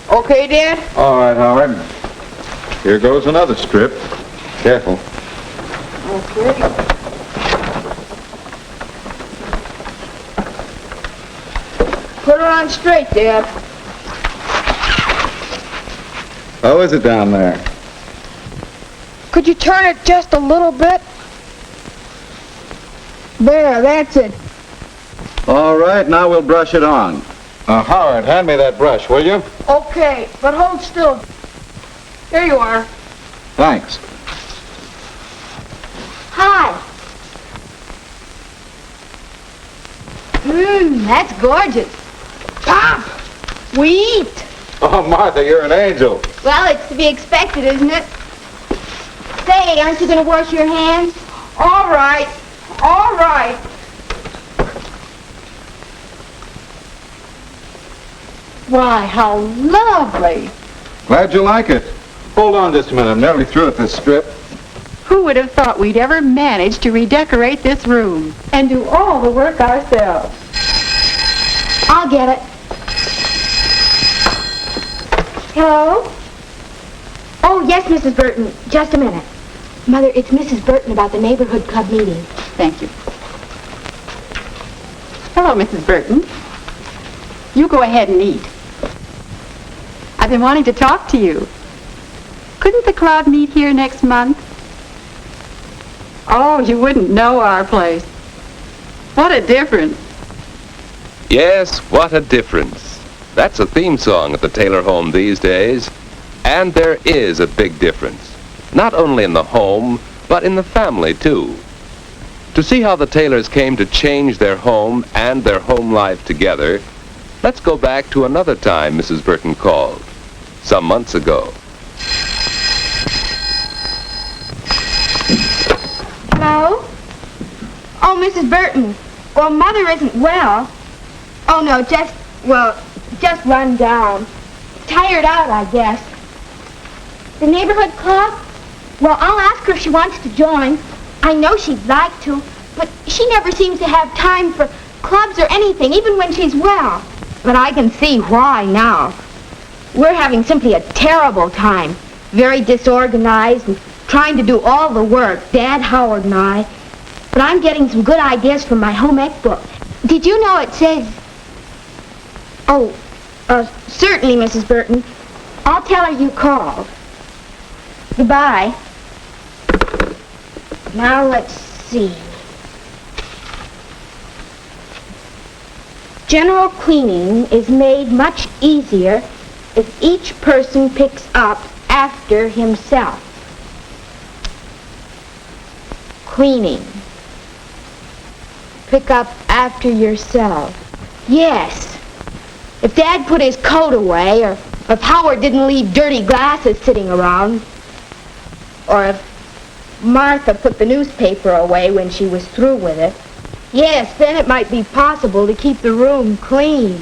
Okay, Dad? All right, Howard. Here goes another strip. Careful. Okay. Put her on straight, Dad. How is it down there? Could you turn it just a little bit? There, that's it. All right, now we'll brush it on. Howard, hand me that brush, will you? Okay, but hold still. There you are. Thanks. Hi. That's gorgeous. Ah! We eat. Oh, Martha, you're an angel. Well, it's to be expected, isn't it? Say, aren't you going to wash your hands? All right. All right. Why, how lovely. Glad you like it. Hold on just a minute. I'm nearly through with this strip. Who would have thought we'd ever manage to redecorate this room and do all the work ourselves? I'll get it. Hello? Oh, yes, Mrs. Burton. Just a minute. Mother, it's Mrs. Burton about the neighborhood club meeting. Thank you. Hello, Mrs. Burton. You go ahead and eat. I've been wanting to talk to you. Couldn't the club meet here next month? Oh, you wouldn't know our place. What a difference. Yes, what a difference. That's a theme song at the Taylor home these days. And there is a big difference. Not only in the home, but in the family, too. To see how the Taylors came to change their home and their home life together, let's go back to another time Mrs. Burton called, some months ago. Hello? Oh, Mrs. Burton. Well, Mother isn't well. Oh, no, just run down. Tired out, I guess. The neighborhood club? Well, I'll ask her if she wants to join. I know she'd like to, but she never seems to have time for clubs or anything, even when she's well. But I can see why now. We're having simply a terrible time. Very disorganized and trying to do all the work, Dad, Howard, and I. But I'm getting some good ideas from my home ec book. Did you know it says... Oh, certainly, Mrs. Burton. I'll tell her you called. Goodbye. Now let's see. General cleaning is made much easier if each person picks up after himself. Cleaning. Pick up after yourself. Yes. If Dad put his coat away, or if Howard didn't leave dirty glasses sitting around, or if Martha put the newspaper away when she was through with it, yes, then it might be possible to keep the room clean.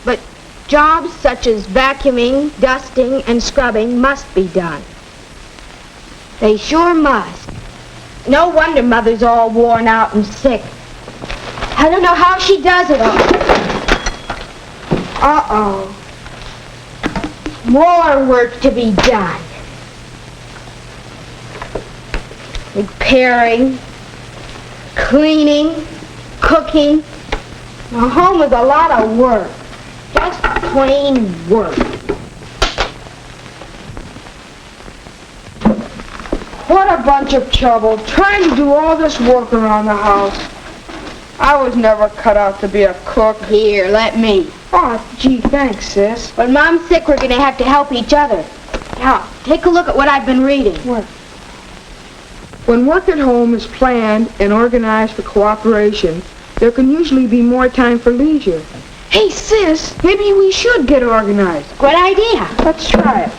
But jobs such as vacuuming, dusting, and scrubbing must be done. They sure must. No wonder Mother's all worn out and sick. I don't know how she does it all. Uh-oh. More work to be done. Repairing, cleaning, cooking. A home is a lot of work. Just plain work. What a bunch of trouble, trying to do all this work around the house. I was never cut out to be a cook. Here, let me. Oh, gee, thanks, sis. When Mom's sick, we're going to have to help each other. Now, take a look at what I've been reading. What? When work at home is planned and organized for cooperation, there can usually be more time for leisure. Hey, sis, maybe we should get organized. Good idea. Let's try it.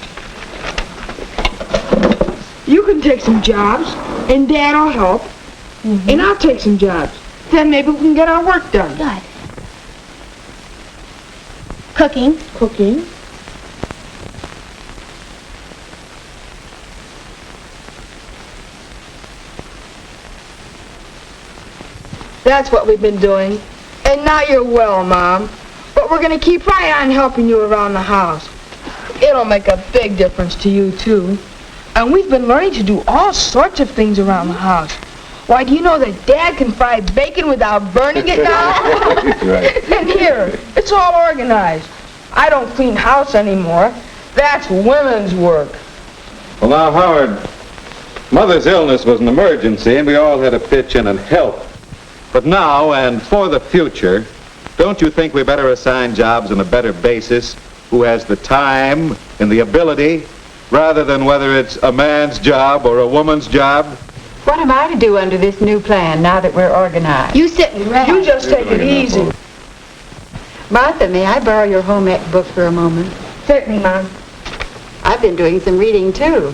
You can take some jobs, and Dad'll help, and I'll take some jobs. Then maybe we can get our work done. Good. Cooking. Cooking. That's what we've been doing. And now you're well, Mom. But we're going to keep right on helping you around the house. It'll make a big difference to you, too. And we've been learning to do all sorts of things around the house. Why, do you know that Dad can fry bacon without burning it now? Right. And here, it's all organized. I don't clean house anymore. That's women's work. Well, now, Howard, Mother's illness was an emergency, and we all had to pitch in and help. But now, and for the future, don't you think we better assign jobs on a better basis who has the time and the ability, rather than whether it's a man's job or a woman's job? What am I to do under this new plan now that we're organized? You sit and rest. You just take it easy. Martha, may I borrow your home ec book for a moment? Certainly, Mom. I've been doing some reading, too.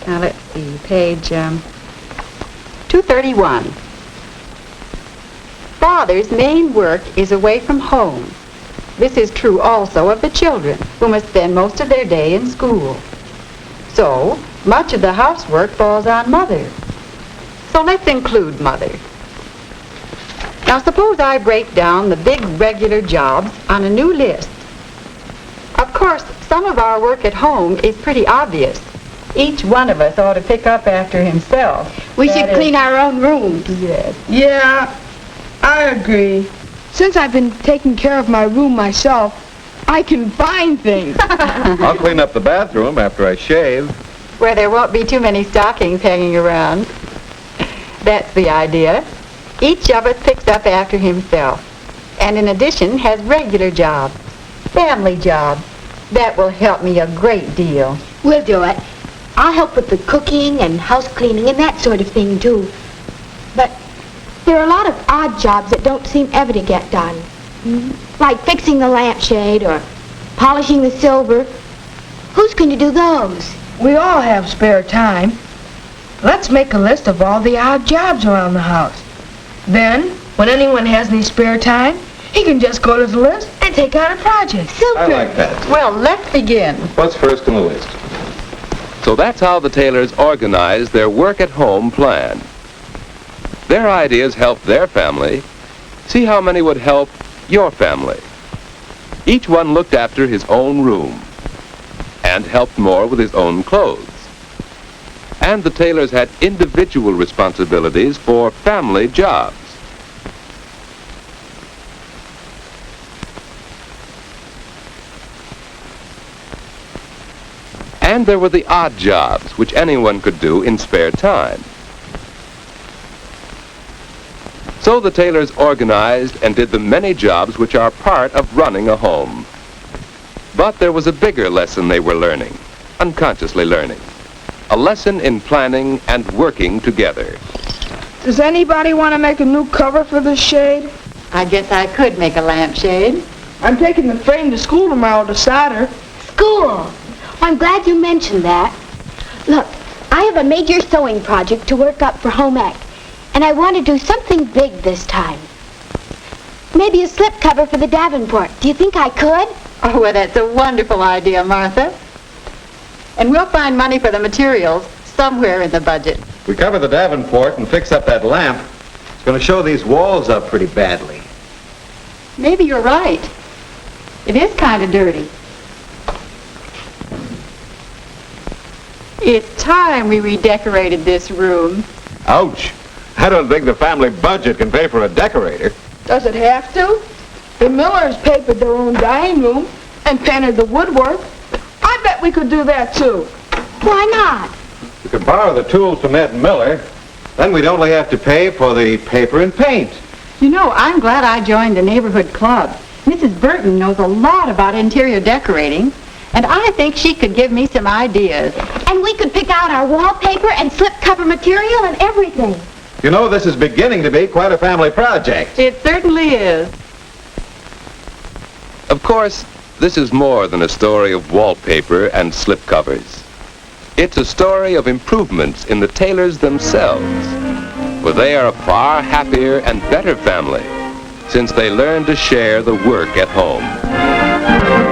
Now, let's see, page 231. Father's main work is away from home. This is true also of the children, who must spend most of their day in school. So, much of the housework falls on Mother. So let's include Mother. Now, suppose I break down the big regular jobs on a new list. Of course, some of our work at home is pretty obvious. Each one of us ought to pick up after himself. We should clean our own rooms. Yes. Yeah, I agree. Since I've been taking care of my room myself, I can find things. I'll clean up the bathroom after I shave. Where there won't be too many stockings hanging around. That's the idea. Each of us picks up after himself. And in addition, has regular jobs, family jobs. That will help me a great deal. We'll do it. I'll help with the cooking and house cleaning and that sort of thing, too. But there are a lot of odd jobs that don't seem ever to get done. Like fixing the lampshade or polishing the silver. Who's going to do those? We all have spare time. Let's make a list of all the odd jobs around the house. Then, when anyone has any spare time, he can just go to the list and take on a project. Super. I like that. Well, let's begin. What's first on the list? So that's how the Taylors organized their work-at-home plan. Their ideas helped their family. See how many would help your family. Each one looked after his own room and helped more with his own clothes. And the Taylors had individual responsibilities for family jobs. And there were the odd jobs, which anyone could do in spare time. So the Taylors organized and did the many jobs which are part of running a home. But there was a bigger lesson they were learning, unconsciously learning. A lesson in planning and working together. Does anybody want to make a new cover for this shade? I guess I could make a lampshade. I'm taking the frame to school tomorrow to solder. School. I'm glad you mentioned that. Look, I have a major sewing project to work up for home ec, and I want to do something big this time. Maybe a slipcover for the Davenport. Do you think I could? Oh, well, that's a wonderful idea, Martha. And we'll find money for the materials somewhere in the budget. We cover the Davenport and fix up that lamp. It's going to show these walls up pretty badly. Maybe you're right. It is kind of dirty. It's time we redecorated this room. Ouch. I don't think the family budget can pay for a decorator. Does it have to? The Millers papered their own dining room and painted the woodwork. I bet we could do that, too. Why not? We could borrow the tools from Ed Miller. Then we'd only have to pay for the paper and paint. You know, I'm glad I joined the neighborhood club. Mrs. Burton knows a lot about interior decorating, and I think she could give me some ideas. And we could pick out our wallpaper and slipcover material and everything. You know, this is beginning to be quite a family project. It certainly is. Of course, this is more than a story of wallpaper and slipcovers. It's a story of improvements in the Taylors themselves, for they are a far happier and better family since they learned to share the work at home.